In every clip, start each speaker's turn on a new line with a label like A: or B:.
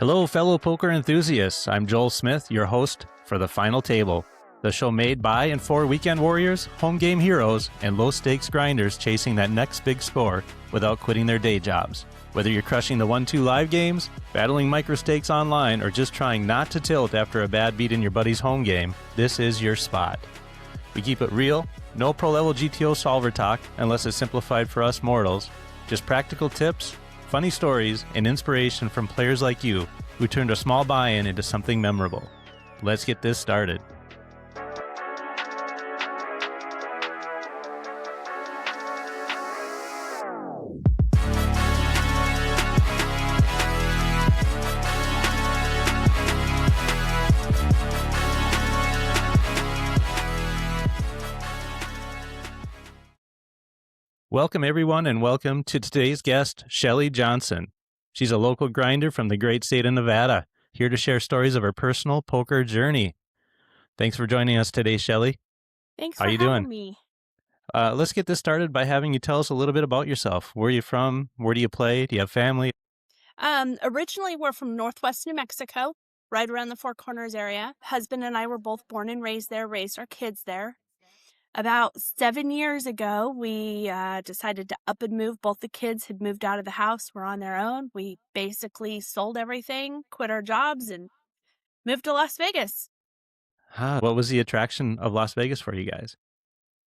A: Hello, fellow poker enthusiasts. I'm Joel Smith, your host for The Final Table, the show made by and for weekend warriors, home game heroes, and low-stakes grinders chasing that next big score without quitting their day jobs. Whether you're crushing the 1-2 live games, battling micro-stakes online, or just trying not to tilt after a bad beat in your buddy's home game, this is your spot. We keep it real, no pro-level GTO solver talk unless it's simplified for us mortals, just practical tips, funny stories, and inspiration from players like you who turned a small buy-in into something memorable. Let's get this started. Welcome, everyone, and welcome to today's guest, Shelly Johnson. She's a local grinder from the great state of Nevada, here to share stories of her personal poker journey. Thanks for joining us today, Shelly.
B: Thanks
A: How
B: for
A: you
B: having
A: doing?
B: me.
A: Let's get this started by having you tell us a little bit about yourself. Where are you from? Where do you play? Do you have family?
B: Originally, we're from Northwest New Mexico, right around the Four Corners area. Husband and I were both born and raised there, raised our kids there. About 7 years ago, we decided to up and move. Both the kids had moved out of the house, were on their own. We basically sold everything, quit our jobs, and moved to Las Vegas.
A: What was the attraction of Las Vegas for you guys?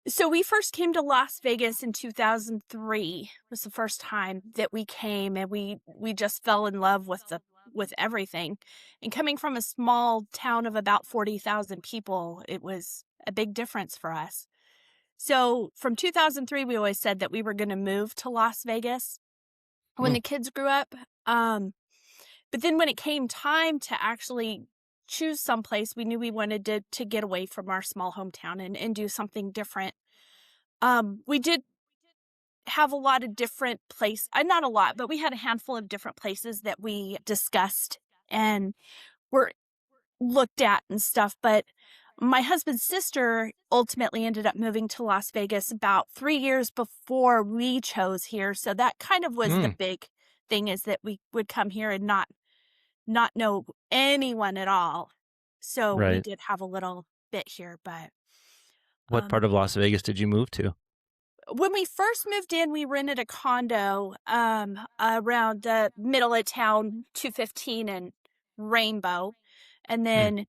B: So we first came to Las Vegas in 2003. Was the first time that we came, and we just fell in love with everything. And coming from a small town of about 40,000 people, it was a big difference for us. So from 2003, we always said that we were going to move to Las Vegas when the kids grew up. But then when it came time to actually choose someplace, we knew we wanted to get away from our small hometown and do something different. We did have a lot of different places, not a lot, but we had a handful of different places that we discussed and were looked at and stuff. But my husband's sister ultimately ended up moving to Las Vegas about 3 years before we chose here. So that kind of was the big thing, is that we would come here and not know anyone at all. So we did have a little bit here, but...
A: What part of Las Vegas did you move to?
B: When we first moved in, we rented a condo around the middle of town, 215 and Rainbow. And then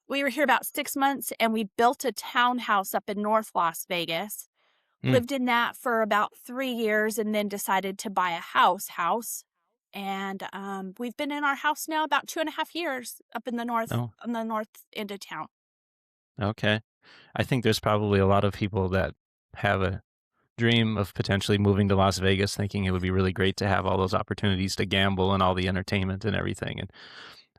B: we were here about 6 months, and we built a townhouse up in North Las Vegas. Lived in that for about 3 years, and then decided to buy a house. And we've been in our house now about 2.5 years up in the north, on the north end of town.
A: Okay. I think there's probably a lot of people that have a dream of potentially moving to Las Vegas, thinking it would be really great to have all those opportunities to gamble and all the entertainment and everything. And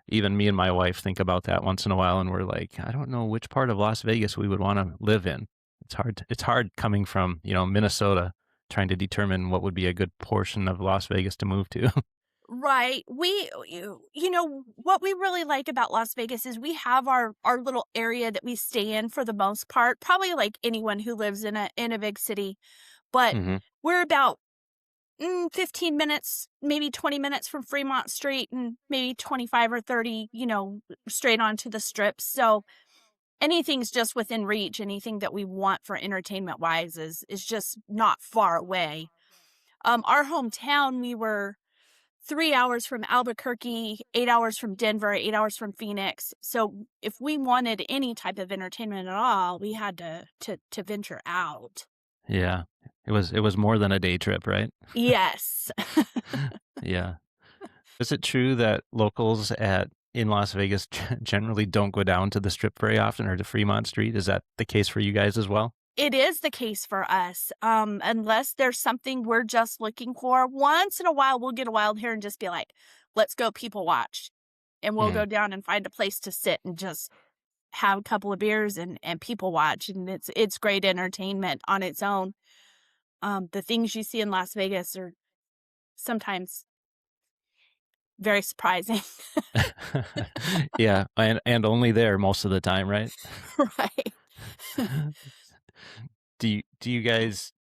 A: even me and my wife think about that once in a while, and we're like, I don't know which part of Las Vegas we would want to live in. It's hard coming from, Minnesota, trying to determine what would be a good portion of Las Vegas to move to.
B: Right. What we really like about Las Vegas is we have our little area that we stay in for the most part, probably like anyone who lives in a big city. But we're about 15 minutes, maybe 20 minutes from Fremont Street, and maybe 25 or 30, straight onto the Strip. So anything's just within reach. Anything that we want for entertainment wise is just not far away. Our hometown, we were 3 hours from Albuquerque, 8 hours from Denver, 8 hours from Phoenix. So if we wanted any type of entertainment at all, we had to venture out.
A: Yeah. It was more than a day trip, right?
B: Yes.
A: Yeah. Is it true that locals in Las Vegas generally don't go down to the Strip very often, or to Fremont Street? Is that the case for you guys as well?
B: It is the case for us. Unless there's something we're just looking for. Once in a while, we'll get a wild hair and just be like, let's go people watch. And we'll go down and find a place to sit and just have a couple of beers and people watch. And it's great entertainment on its own. The things you see in Las Vegas are sometimes very surprising.
A: Yeah, and only there most of the time, right?
B: Right.
A: Do you guys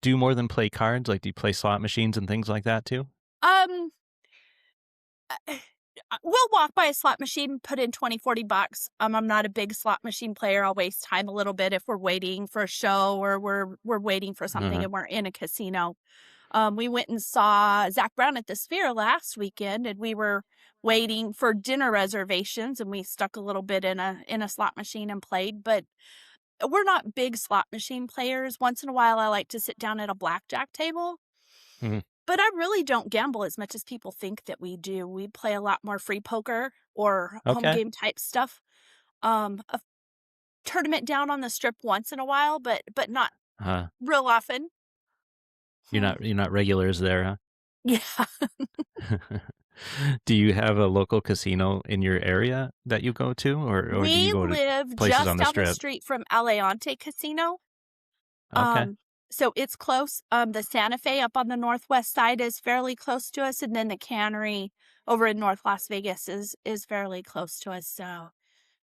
A: do more than play cards? Like, do you play slot machines and things like that too?
B: we'll walk by a slot machine, put in 20-40 bucks. I'm not a big slot machine player. I'll waste time a little bit if we're waiting for a show or we're waiting for something and we're in a casino. We went and saw Zach Brown at the Sphere last weekend, and we were waiting for dinner reservations, and we stuck a little bit in a slot machine and played. But we're not big slot machine players. Once in a while, I like to sit down at a blackjack table.
A: Mhm.
B: But I really don't gamble as much as people think that we do. We play a lot more free poker or home
A: Okay.
B: game type stuff. A tournament down on the strip once in a while, but not
A: Uh,
B: real often.
A: you're not regulars there, huh?
B: Yeah.
A: Do you have a local casino in your area that you go to, or do you
B: We
A: go to
B: live
A: places on
B: just
A: the
B: down the
A: strip?
B: street from Aleante Casino.
A: Okay.
B: So it's close. The Santa Fe up on the northwest side is fairly close to us, and then the Cannery over in North Las Vegas is fairly close to us. So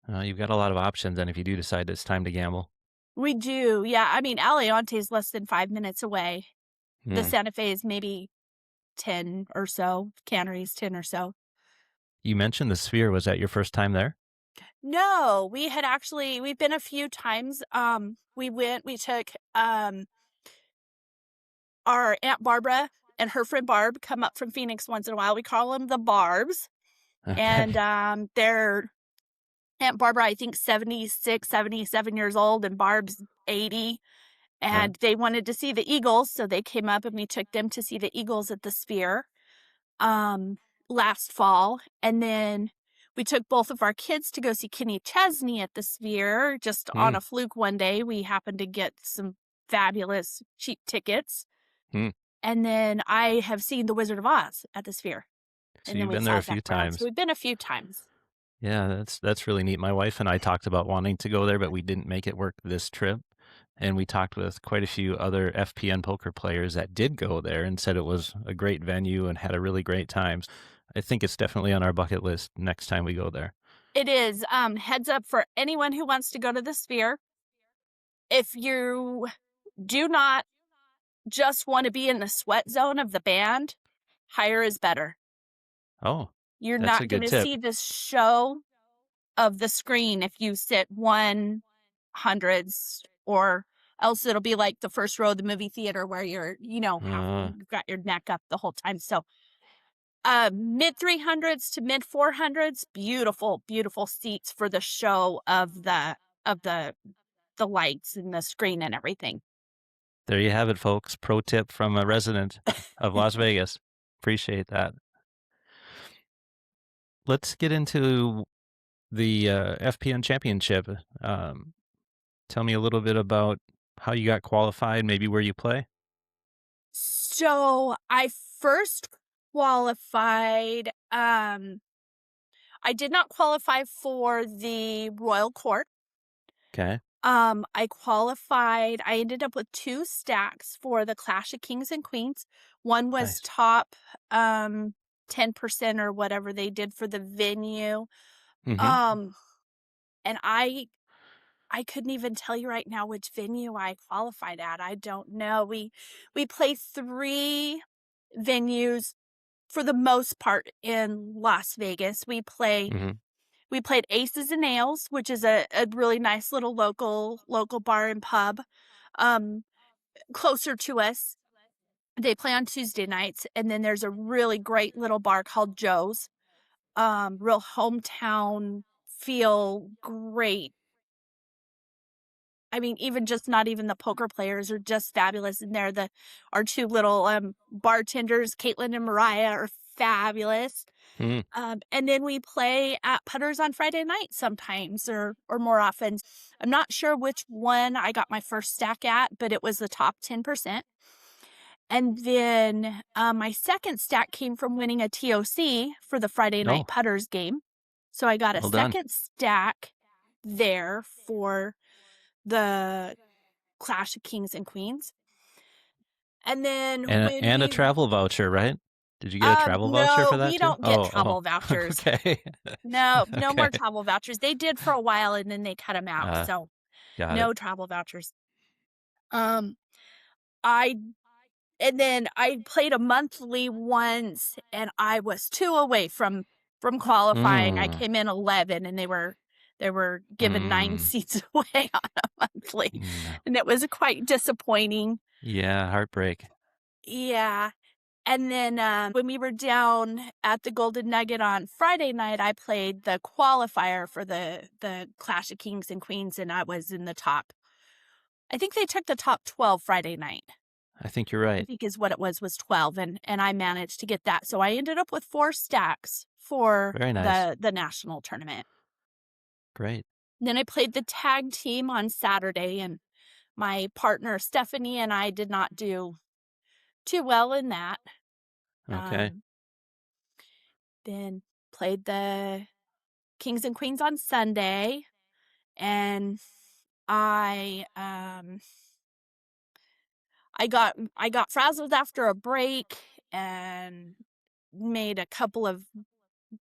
A: You've got a lot of options, and if you do decide it's time to gamble.
B: we do, yeah. I mean, Aleante is less than 5 minutes away. The
A: Hmm.
B: Santa Fe is maybe 10 or so. Cannery's 10 or so.
A: You mentioned the Sphere. Was that your first time there?
B: No, we've been a few times. We took our Aunt Barbara and her friend Barb come up from Phoenix once in a while. We call them the Barbs. And
A: Okay.
B: their Aunt Barbara, I think 76, 77 years old, and Barb's 80.
A: Uh,
B: And they wanted to see the Eagles, so they came up and we took them to see the Eagles at the Sphere last fall. And then we took both of our kids to go see Kenny Chesney at the Sphere just on
A: hmm.
B: a fluke one day. We happened to get some fabulous cheap tickets.
A: Hmm.
B: And then I have seen The Wizard of Oz at the Sphere.
A: So
B: And then
A: you've
B: we
A: been there
B: saw
A: a few
B: Zach Brown. So
A: times.
B: we've been a few times.
A: Yeah, that's really neat. My wife and I talked about wanting to go there, but we didn't make it work this trip. And we talked with quite a few other FPN poker players that did go there and said it was a great venue and had a really great time. I think it's definitely on our bucket list next time we go there.
B: It is. Heads up for anyone who wants to go to the Sphere. If you do not just want to be in the sweat zone of the band, higher is better.
A: Oh,
B: You're
A: that's a
B: not going
A: good
B: to
A: tip.
B: see the show of the screen if you sit 100s, or else it'll be like the first row of the movie theater where
A: Uh,
B: you've got your neck up the whole time. So mid 300s to mid 400s, beautiful, beautiful seats for the show of the lights and the screen and everything.
A: there you have it, folks. Pro tip from a resident of Las Vegas. Appreciate that. Let's get into the FPN Championship. Um, Tell me a little bit about how you got qualified, maybe where you play.
B: So I first qualified. I did not qualify for the Royal Court.
A: Okay.
B: I qualified. I ended up with 2 stacks for the Clash of Kings and Queens. One was
A: Nice.
B: top 10% or whatever they did for the venue.
A: Mhm.
B: Um, and I couldn't even tell you right now which venue I qualified at. I don't know. We play 3 venues for the most part in Las Vegas.
A: Mhm.
B: We played Aces and Ales, which is a really nice little local bar and pub closer to us. They play on Tuesday nights, and then there's a really great little bar called Joe's. Real hometown feel, great. I mean, even just not even the poker players are just fabulous in there. Our 2 little bartenders, Caitlin and Mariah, are fabulous.
A: Mhm.
B: And then we play at Putters on Friday night sometimes, or more often. I'm not sure which one I got my first stack at, but it was the top 10%. And then my second stack came from winning a TOC for the Friday night
A: Oh,
B: Putters game. So I got a
A: well done.
B: second stack there for the Clash of Kings and Queens. And then when
A: And a
B: we
A: travel voucher, right? Did you get a travel voucher
B: no,
A: for that
B: we
A: too?
B: don't get
A: Oh,
B: travel
A: oh.
B: vouchers.
A: Okay.
B: No, no
A: Okay.
B: more travel vouchers. They did for a while and then they cut them out.
A: Uh,
B: So
A: got it.
B: no travel vouchers. Um, I and then I played a monthly once and I was 2 away from from qualifying. I
A: Mm.
B: came in 11, and they were given 9
A: Mm.
B: seats away on a monthly,
A: No.
B: and it was quite disappointing.
A: Yeah, heartbreak.
B: Yeah. And then when we were down at the Golden Nugget on Friday night, I played the qualifier for the Clash of Kings and Queens, and I was in the top. I think they took the top 12 Friday night.
A: I think you're
B: I
A: right.
B: think is what it was 12, and I managed to get that. So I ended up with 4 stacks for
A: Very nice.
B: the national tournament.
A: Great.
B: Then I played the tag team on Saturday, and my partner Stephanie and I did not do too well in that.
A: Okay.
B: Then played the Kings and Queens on Sunday, and I got frazzled after a break and made a couple of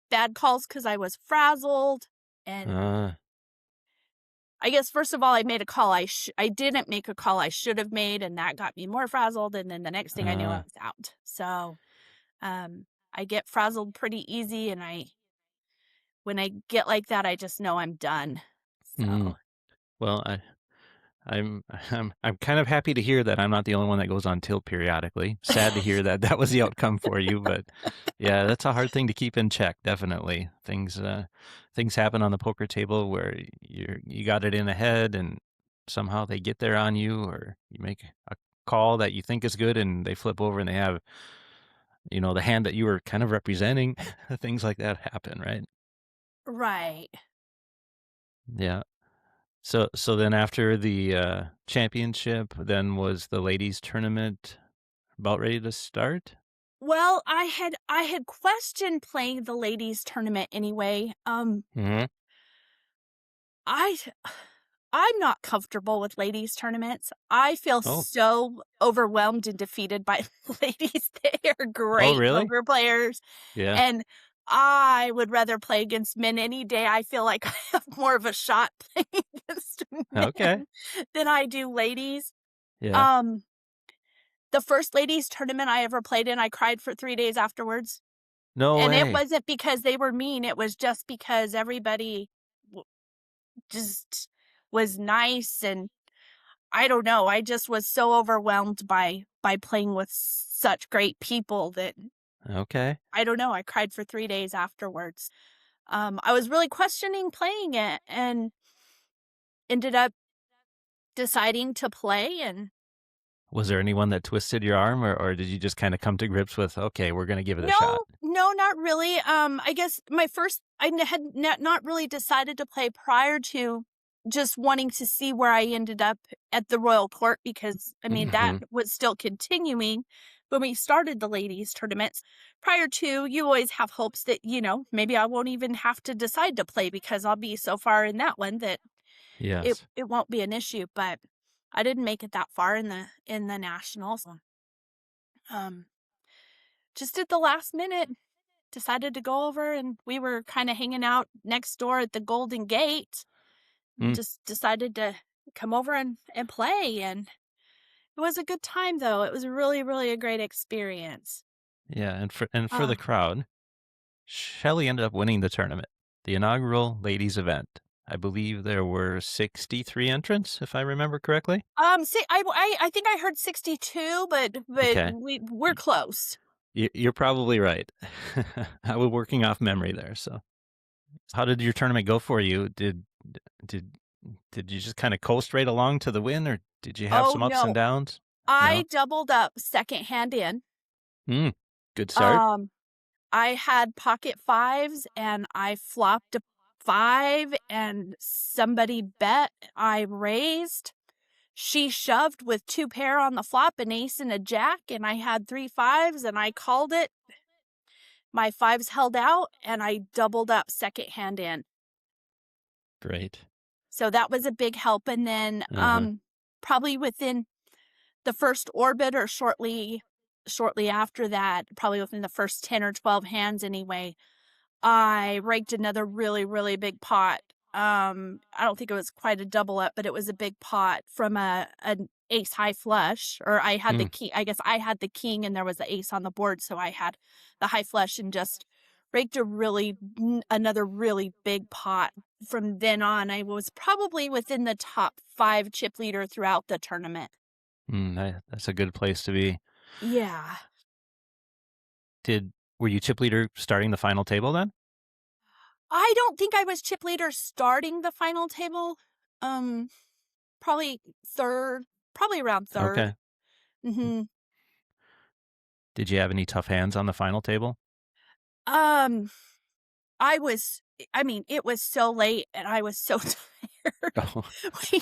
B: bad calls because I was frazzled. And
A: Uh,
B: I guess first of all, I made a call I didn't make a call I should have made, and that got me more frazzled. And then the next thing I knew, I
A: uh,
B: was out. So I get frazzled pretty easy, and when I get like that, I just know I'm done.
A: mm.
B: So
A: Well, I'm I'm kind of happy to hear that I'm not the only one that goes on tilt periodically. Sad to hear that that was the outcome for you, but yeah, that's a hard thing to keep in check, definitely. Things happen on the poker table where you got it in ahead and somehow they get there on you, or you make a call that you think is good and they flip over and they have, the hand that you were kind of representing. Things like that happen, right?
B: right.
A: Yeah. So then after the championship, then was the ladies tournament about ready to start?
B: Well, I had questioned playing the ladies tournament anyway.
A: Hmm.
B: I I'm not comfortable with ladies tournaments. I feel
A: Oh,
B: so overwhelmed and defeated by ladies. They are
A: oh,
B: great
A: really?
B: poker players,
A: Yeah.
B: and I would rather play against men any day. I feel like I have more of a shot playing against
A: Okay.
B: men than I do ladies.
A: Yeah.
B: Um, the first ladies tournament I ever played in, I cried for 3 days afterwards.
A: No
B: And it
A: way.
B: wasn't because they were mean, it was just because everybody w just was nice, and I don't know, I just was so overwhelmed by playing with such great people that
A: Okay.
B: I don't know, I cried for 3 days afterwards. I was really questioning playing it and ended up deciding to play, and
A: Was there anyone that twisted your arm, or did you just kind of come to grips with, okay, we're gonna give it a shot?
B: no, not really. I guess my first, had not really decided to play prior to just wanting to see where I ended up at the Royal Court because, I mean, that
A: Hmm.
B: was still continuing when we started the ladies tournaments. Prior to, you always have hopes that, maybe I won't even have to decide to play because I'll be so far in that one that
A: Yes.
B: it won't be an issue. But I didn't make it that far in the nationals. Um, just at the last minute, decided to go over, and we were kind of hanging out next door at the Golden Gate.
A: Mm.
B: Just decided to come over and play, and it was a good time though. It was really, really a great experience.
A: Yeah, and for
B: Uh,
A: the crowd, Shelly ended up winning the tournament, the inaugural ladies event. I believe there were 63 entrants, if I remember correctly.
B: see, I think I heard 62, but
A: Okay.
B: we're close.
A: You're probably right. I was working off memory there. So, how did your tournament go for you? Did did you just kind of coast right along to the win, or did you have
B: Oh
A: some ups and
B: no,
A: downs?
B: I
A: No.
B: doubled up second hand in.
A: Mm, good start.
B: Um, I had pocket fives, and I flopped a 5, and somebody bet. I raised. She shoved with 2 pair on the flop, an ace and a jack, and I had 3 fives, and I called it. My fives held out, and I doubled up second hand in.
A: Great.
B: So that was a big help. And then
A: Uh-huh.
B: probably within the first orbit, or shortly after that, probably within the first 10 or 12 hands anyway, I raked another really, really big pot. I don't think it was quite a double up, but it was a big pot from an ace high flush, or I had the
A: Mm,
B: king. I guess I had the king, and there was the ace on the board, so I had the high flush and just raked another really big pot. From then on, I was probably within the top 5 chip leader throughout the tournament.
A: That's a good place to be.
B: Yeah.
A: Were you chip leader starting the final table then?
B: I don't think I was chip leader starting the final table. Probably third, probably around third.
A: Okay.
B: Mm-hmm.
A: Did you have any tough hands on the final table?
B: Um, it was so late and I was so tired.
A: Oh.
B: we,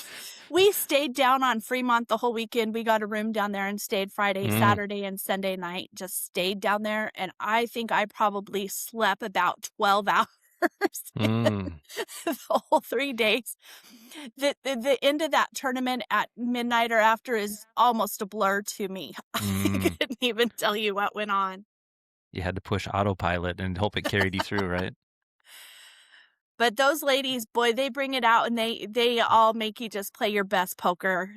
B: we stayed down on Fremont the whole weekend. We got a room down there and stayed Friday, Saturday, and Sunday night. Just stayed down there. And I think I probably slept about 12 hours the whole 3 days. The end of that tournament at midnight or after is almost a blur to me. I couldn't even tell you what went on.
A: You had to push autopilot and hope it carried you through, right?
B: But those ladies, boy, they bring it out, and they all make you just play your best poker.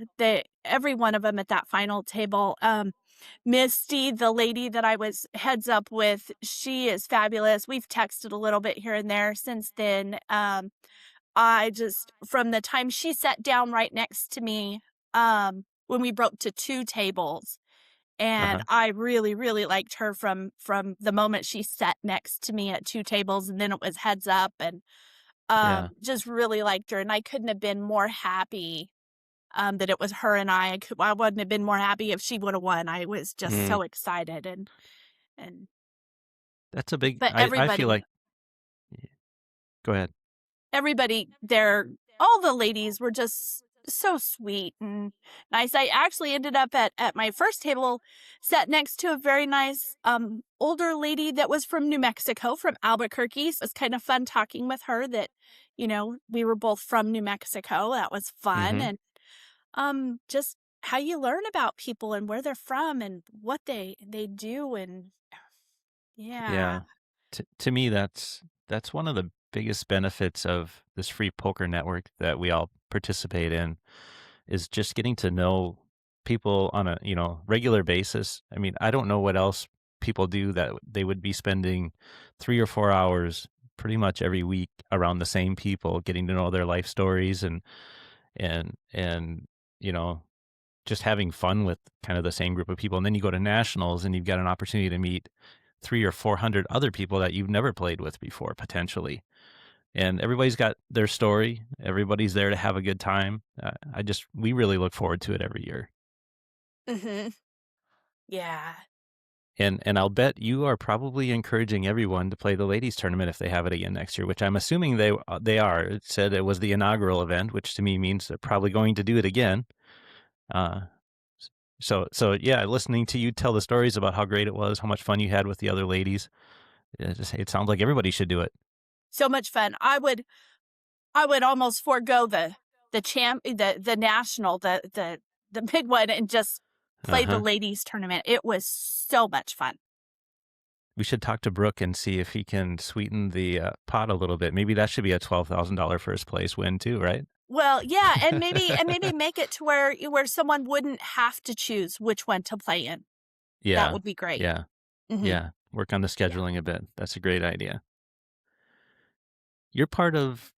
B: Every one of them at that final table. Misty, the lady that I was heads up with, she is fabulous. We've texted a little bit here and there since then. From the time she sat down right next to me, when we broke to 2 tables, and I really, really liked her from the moment she sat next to me at 2 tables, and then it was heads up, and just really liked her, and I couldn't have been more happy that it was her and I wouldn't have been more happy if she would have won. I was just so excited, and
A: that's a big.
B: but
A: I feel like. Go ahead.
B: Everybody there, all the ladies were just so sweet and nice. I actually ended up at my first table, sat next to a very nice older lady that was from New Mexico, from Albuquerque. So it was kind of fun talking with her that, we were both from New Mexico. That was fun. And just how you learn about people and where they're from and what they do. And yeah.
A: To me, that's one of the biggest benefits of this free poker network that we all participate in, is just getting to know people on a regular basis. I mean, I don't know what else people do that they would be spending 3 or 4 hours pretty much every week around the same people, getting to know their life stories and just having fun with kind of the same group of people. And then you go to nationals and you've got an opportunity to meet 300 or 400 other people that you've never played with before, potentially. And everybody's got their story. Everybody's there to have a good time. We really look forward to it every year.
B: Mm-hmm. Yeah.
A: And I'll bet you are probably encouraging everyone to play the ladies tournament if they have it again next year, which I'm assuming they are. It said it was the inaugural event, which to me means they're probably going to do it again. So yeah, listening to you tell the stories about how great it was, how much fun you had with the other ladies, it sounds like everybody should do it.
B: So much fun. I would almost forego the national, the big one, and just play the ladies tournament. It was so much fun.
A: We should talk to Brooke and see if he can sweeten the pot a little bit. Maybe that should be a $12,000 first place win too, right?
B: Well, yeah, and maybe make it to where someone wouldn't have to choose which one to play in.
A: Yeah,
B: that would be great.
A: Yeah, yeah. Work on the scheduling a bit. That's a great idea. You're part of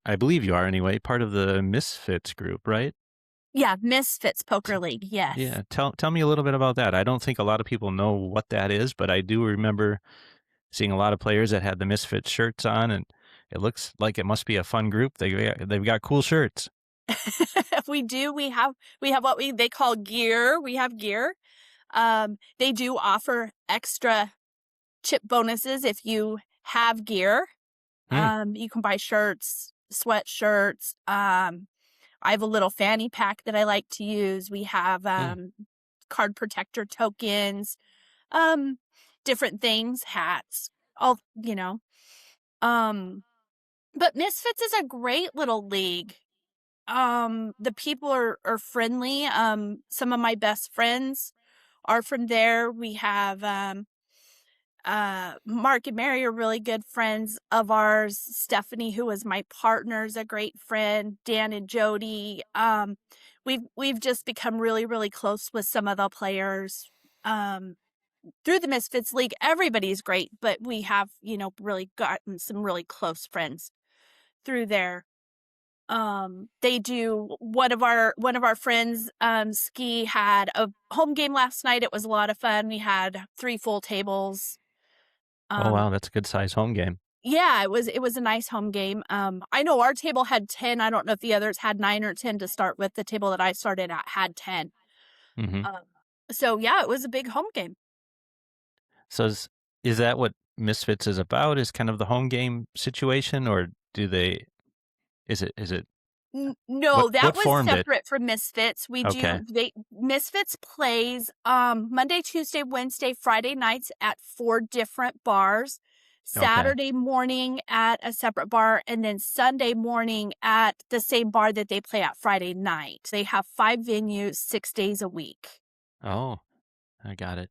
A: I believe you are anyway, part of the Misfits group, right?
B: Yeah, Misfits Poker League, yes.
A: Yeah, tell me a little bit about that. I don't think a lot of people know what that is, but I do remember seeing a lot of players that had the Misfits shirts on, and it looks like it must be a fun group. They've got cool shirts.
B: We do. We have what they call gear. We have gear. They do offer extra chip bonuses if you have gear. You can buy shirts, sweatshirts. I have a little fanny pack that I like to use. We have card protector tokens, different things, hats, all, but Misfits is a great little league. The people are friendly. Some of my best friends are from there. We have Mark and Mary are really good friends of ours. Stephanie, who was my partner, is a great friend. Dan and Jody. We've just become really, really close with some of the players. through the Misfits League, everybody's great, but we have, really gotten some really close friends through there. They do one of our friends, Ski had a home game last night. It was a lot of fun. We had 3 full tables.
A: Oh,
B: Um,
A: wow. That's a good size home game.
B: yeah, it was a nice home game. I know our table had 10. I don't know if the others had 9 or 10 to start with. The table that I started at had 10.
A: Hmm.
B: Um, so yeah, it was a big home game.
A: So is that what Misfits is about? Is kind of the home game situation, or do they? Is it
B: No, that
A: what
B: was
A: formed it?
B: separate from Misfits.
A: Okay.
B: Misfits plays Monday, Tuesday, Wednesday, Friday nights at 4 different bars.
A: Okay.
B: Saturday morning at a separate bar, and then Sunday morning at the same bar that they play at Friday night. They have 5 venues, 6 days a week.
A: Oh, I got it.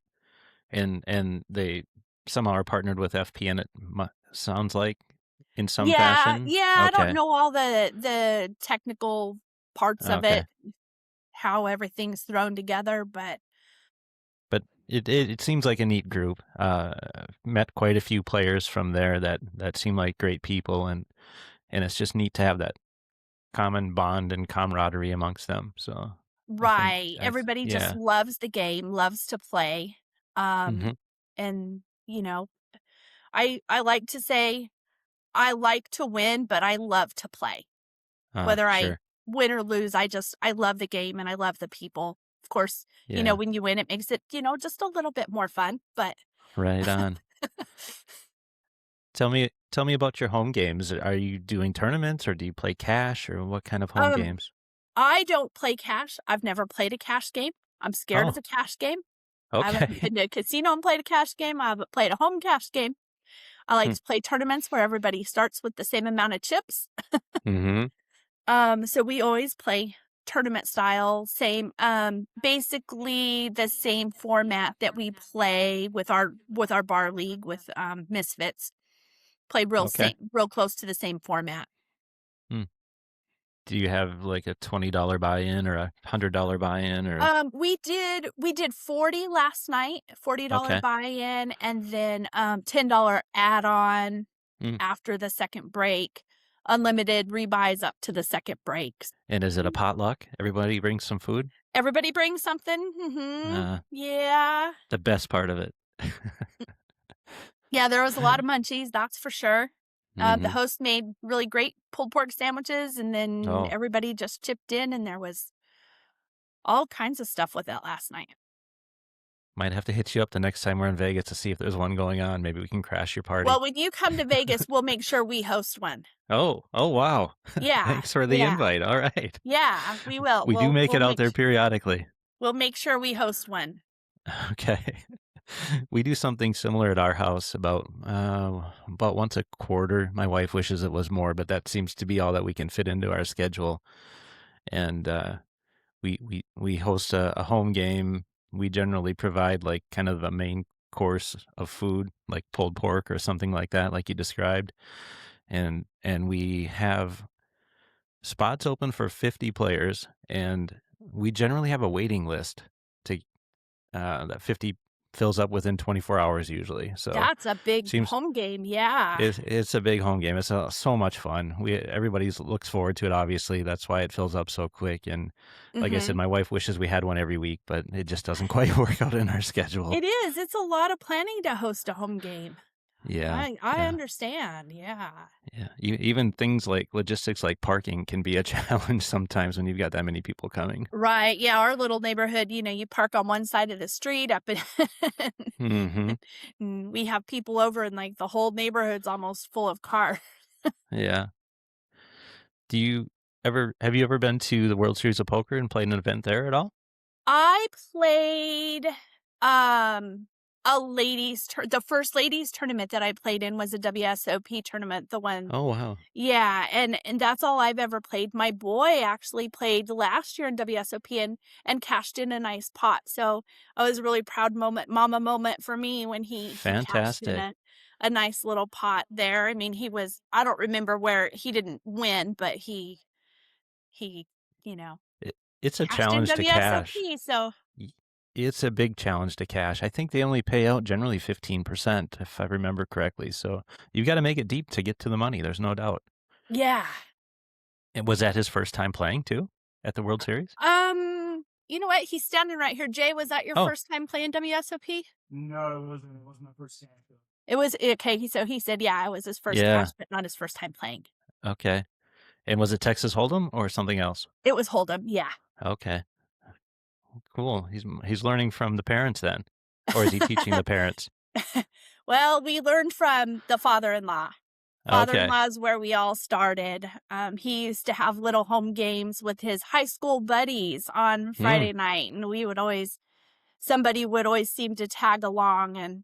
A: And they somehow are partnered with FPN. Sounds like in some
B: Yeah,
A: fashion.
B: yeah, I don't
A: Okay.
B: know all the technical parts of
A: Okay.
B: it, how everything's thrown together, but
A: But it seems like a neat group. Met quite a few players from there that seem like great people, and it's just neat to have that common bond and camaraderie amongst them. So I think
B: right.
A: that's
B: Everybody just
A: yeah.
B: loves the game, loves to play.
A: Hmm.
B: And I like to say I like to win, but I love to play. Whether I
A: Sure.
B: win or lose, I love the game and I love the people. Of course,
A: Yeah.
B: when you win, it makes it, just a little bit more fun, but
A: Right on. Tell me about your home games. Are you doing tournaments or do you play cash or what kind of home
B: um
A: games?
B: I don't play cash. I've never played a cash game. I'm scared of
A: Oh,
B: a cash game. I haven't
A: okay.
B: been to a casino and played a cash game. I haven't played a home cash game. I like to play tournaments where everybody starts with the same amount of chips.
A: Mm-hmm.
B: So we always play tournament style, same, basically the same format that we play with our bar league with Misfits. Play
A: Okay.
B: real close to the same format.
A: Hmm. Do you have like a $20 buy-in or $100 buy-in or
B: We did 40 last night, $40
A: okay.
B: buy-in, and then $10 add-on
A: Hmm.
B: after the second break. Unlimited rebuys up to the second breaks.
A: And is it a potluck? Everybody brings some food?
B: Everybody brings something.
A: Uh,
B: Yeah.
A: the best part of it.
B: Yeah, there was a lot of munchies, that's for sure. The
A: Mm-hmm.
B: host made really great pulled pork sandwiches, and then
A: Oh,
B: everybody just chipped in, and there was all kinds of stuff with it last night.
A: might have to hit you up the next time we're in Vegas to see if there's one going on. Maybe we can crash your
B: Well,
A: party.
B: when you come to Vegas, we'll make sure we host one.
A: Oh, wow.
B: Yeah,
A: Thanks for the
B: yeah,
A: invite. All right.
B: yeah, we will.
A: We do make it out there periodically.
B: We'll make sure we host one.
A: Okay. We do something similar at our house about once a quarter. My wife wishes it was more, but that seems to be all that we can fit into our schedule. And we host a home game. We generally provide like kind of a main course of food, like pulled pork or something like that, like you described. And we have spots open for 50 players, and we generally have a waiting list to that 50 fills up within 24 hours usually. So
B: That's a big
A: seems
B: home game, yeah.
A: it's a big home game. It's so much fun. Everybody looks forward to it. Obviously, that's why it fills up so quick. And like I said,
B: Mhm.
A: my wife wishes we had one every week, but it just doesn't quite work out in our schedule.
B: It is, it's a lot of planning to host a home game.
A: Yeah,
B: I
A: yeah,
B: understand, yeah.
A: yeah. Even things like logistics, like parking, can be a challenge sometimes when you've got that many people coming.
B: Right, yeah, our little neighborhood, you park on one side of the street up in
A: Hmm.
B: and we have people over and, like, the whole neighborhood's almost full of cars.
A: Yeah. Do you have you ever been to the World Series of Poker and played an event there at all?
B: I played, um, the first ladies tournament that I played in was a WSOP tournament, the one.
A: Oh, wow.
B: Yeah, and that's all I've ever played. My boy actually played last year in WSOP and cashed in a nice pot. So it was a really proud mama moment for me when he cashed in
A: Fantastic.
B: a nice little pot there. I mean, I don't remember where he didn't win, but he, you know,
A: It it's a
B: cashed in
A: challenge to cash.
B: WSOP. So
A: Y It's a big challenge to cash. I think they only pay out generally 15%, if I remember correctly. So you've got to make it deep to get to the money. There's no doubt.
B: Yeah.
A: And was that his first time playing too at the World Series?
B: You know what? He's standing right here. Jay, was that your
A: Oh,
B: first time playing WSOP?
C: No, it wasn't. It wasn't my first time.
B: It was okay. So he said, yeah, it was his first
A: yeah.
B: cash, but not his first time playing.
A: Okay. And was it Texas Hold'em or something else?
B: It was Hold'em. Yeah.
A: Okay. Cool. He's learning from the parents then, or is he teaching the parents?
B: Well, we learned from the father-in-law.
A: Okay.
B: Father-in-law is where we all started. He used to have little home games with his high school buddies on Friday night, and somebody would always seem to tag along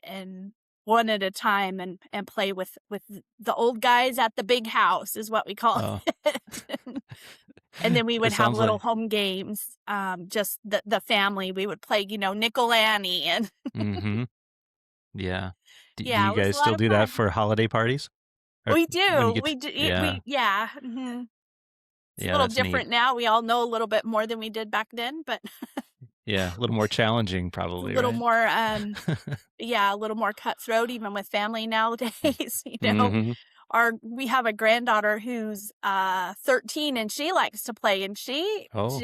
B: and one at a time and play with the old guys at the big house is what we call it. And then we would have little home games, just the family. We would play, Nickel Annie and
A: Mm-hmm. Yeah. Do
B: yeah,
A: you
B: it was
A: guys
B: a lot
A: still
B: of
A: do that
B: fun.
A: for holiday parties? Or
B: We
A: when
B: do.
A: you get
B: We
A: to-
B: do.
A: yeah.
B: Yeah. Mm-hmm. It's
A: Yeah,
B: a little
A: that's neat.
B: different now. We all know a little bit more than we did back then, but
A: Yeah, a little more challenging
B: it's a
A: probably,
B: little
A: right?
B: more, a little more cutthroat even with family nowadays.
A: Mm-hmm.
B: We have a granddaughter who's 13 and she likes to play, and she
A: Oh.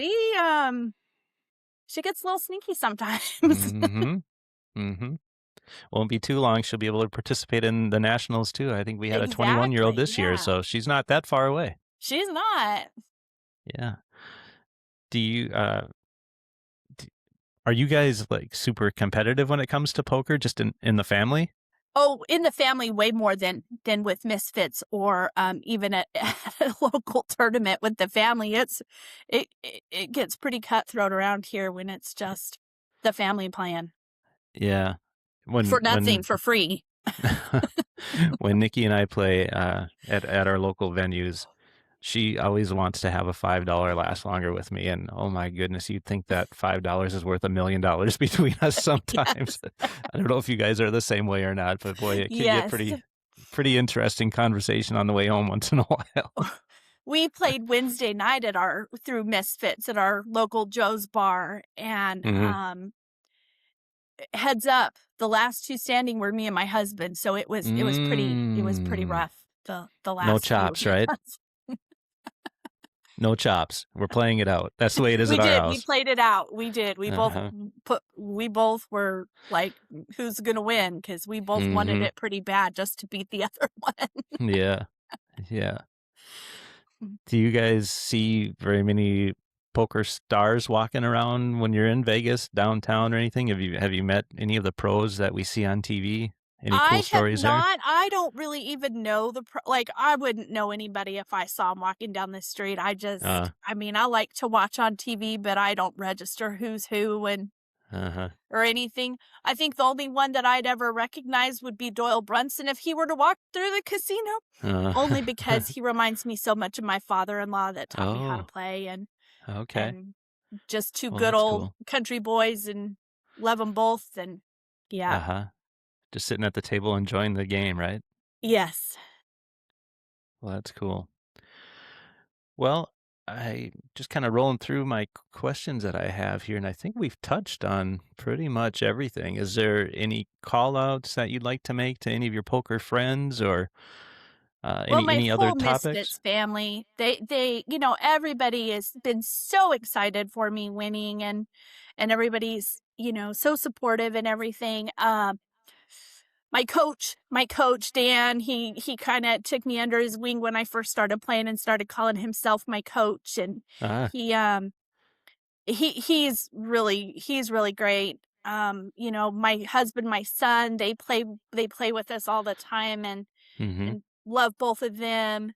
B: she gets a little sneaky sometimes.
A: Mm-hmm. Mm-hmm. Won't be too long. She'll be able to participate in the nationals too. I think we had a 21-year-old
B: Exactly,
A: this year,
B: yeah.
A: so she's not that far away.
B: She's not.
A: Yeah. Do you are you guys like super competitive when it comes to poker, just in the family?
B: Oh, in the family, way more than with Misfits or even at a local tournament with the family. It gets pretty cutthroat around here when it's just the family playing
A: Yeah.
B: for nothing, for free.
A: When Nikki and I play at our local venues, she always wants to have a $5 last longer with me, and oh my goodness, you'd think that $5 is worth $1 million between us sometimes. I don't know if you guys are the same way or not, but boy, it can get pretty interesting conversation on the way home once in a while.
B: We played Wednesday night through Misfits at our local Joe's bar, and heads up, the last two standing were me and my husband, so it was pretty rough. The last
A: No chops, right? No chops. We're playing it out. That's the way it is at our house.
B: We played it out. We did. We both were like, who's going to win? Because we both wanted it pretty bad just to beat the other one.
A: Yeah. Yeah. Do you guys see very many poker stars walking around when you're in Vegas, downtown or anything? Have you met any of the pros that we see on TV? Any cool stories there?
B: I don't really even know I wouldn't know anybody if I saw them walking down the street. I like to watch on TV, but I don't register who's who and or anything. I think the only one that I'd ever recognize would be Doyle Brunson if he were to walk through the casino. Only because he reminds me so much of my father-in-law that taught me how to play, and just two good old country boys, and love them both, and yeah.
A: Just sitting at the table enjoying the game, right?
B: Yes.
A: Well, that's cool. Well, I just kind of rolling through my questions that I have here, and I think we've touched on pretty much everything. Is there any call outs that you'd like to make to any of your poker friends, or any other topics?
B: Misfits family, they everybody has been so excited for me winning, and everybody's so supportive and everything. My coach Dan, he kind of took me under his wing when I first started playing and started calling himself my coach, and he's really great. My husband, my son, they play with us all the time, and love both of them.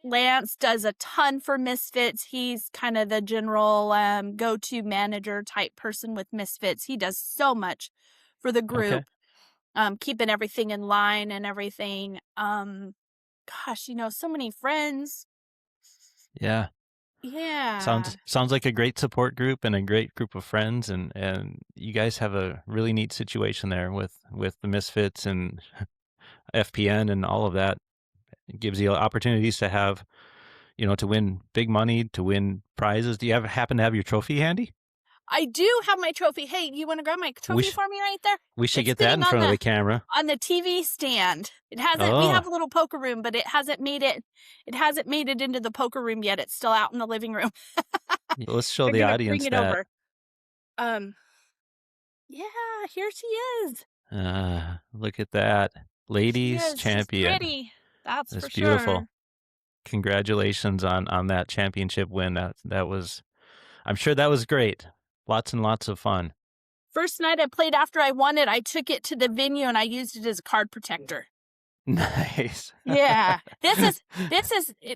B: Lance does a ton for Misfits. He's kind of the general go-to manager type person with Misfits. He does so much for the group, keeping everything in line and everything. So many friends.
A: Yeah.
B: Yeah.
A: Sounds like a great support group and a great group of friends, and you guys have a really neat situation there with the Misfits and FPN and all of that. It gives you opportunities to have, to win big money, to win prizes. Do you happen to have your trophy handy?
B: I do have my trophy. Hey, you want to grab my trophy for me right there?
A: We should get that in front of the camera.
B: On the TV stand. It hasn't. We have a little poker room, but it hasn't made it. It hasn't made it into the poker room yet. It's still out in the living room.
A: Let's show the audience
B: bring it
A: that.
B: Over. Yeah, here she is.
A: Look at that, ladies champion.
B: She's pretty. That's for
A: beautiful.
B: Sure.
A: Congratulations on that championship win. That was, I'm sure that was great. Lots and lots of fun.
B: First night I played after I won it, I took it to the venue and I used it as a card protector.
A: Nice.
B: Yeah. This is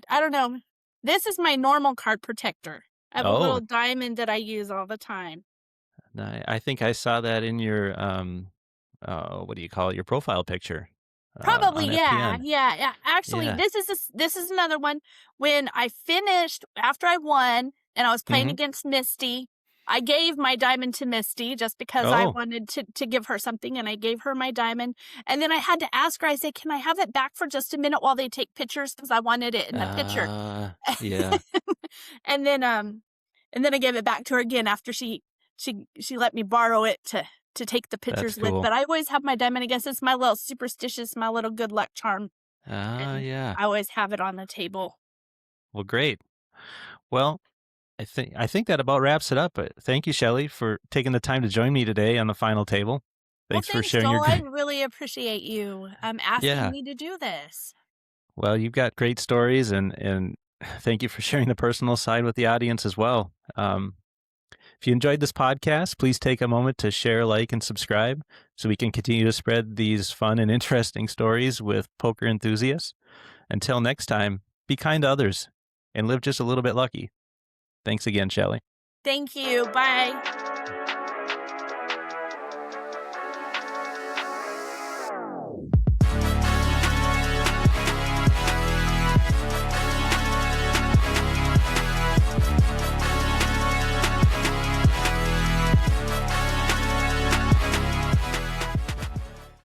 B: I don't know. This is my normal card protector. I have a little diamond that I use all the time.
A: I think I saw that in your what do you call it? Your profile picture.
B: Probably, yeah. Actually,
A: Yeah.
B: this is another one. When I finished after I won and I was playing against Misty, I gave my diamond to Misty just because I wanted to give her something, and I gave her my diamond. And then I had to ask her, I said, can I have it back for just a minute while they take pictures? Because I wanted it in the picture.
A: Yeah.
B: and then I gave it back to her again after she let me borrow it to take the pictures with. But I always have my diamond. I guess it's my little superstitious, my little good luck charm.
A: Yeah.
B: I always have it on the table.
A: Well, great. Well, I think that about wraps it up. Thank you, Shelly, for taking the time to join me today on the final table. Thanks for sharing
B: Joel. I really appreciate you asking me to do this.
A: Well, you've got great stories, and thank you for sharing the personal side with the audience as well. If you enjoyed this podcast, please take a moment to share, like, and subscribe so we can continue to spread these fun and interesting stories with poker enthusiasts. Until next time, be kind to others and live just a little bit lucky. Thanks again, Shelly.
B: Thank you. Bye.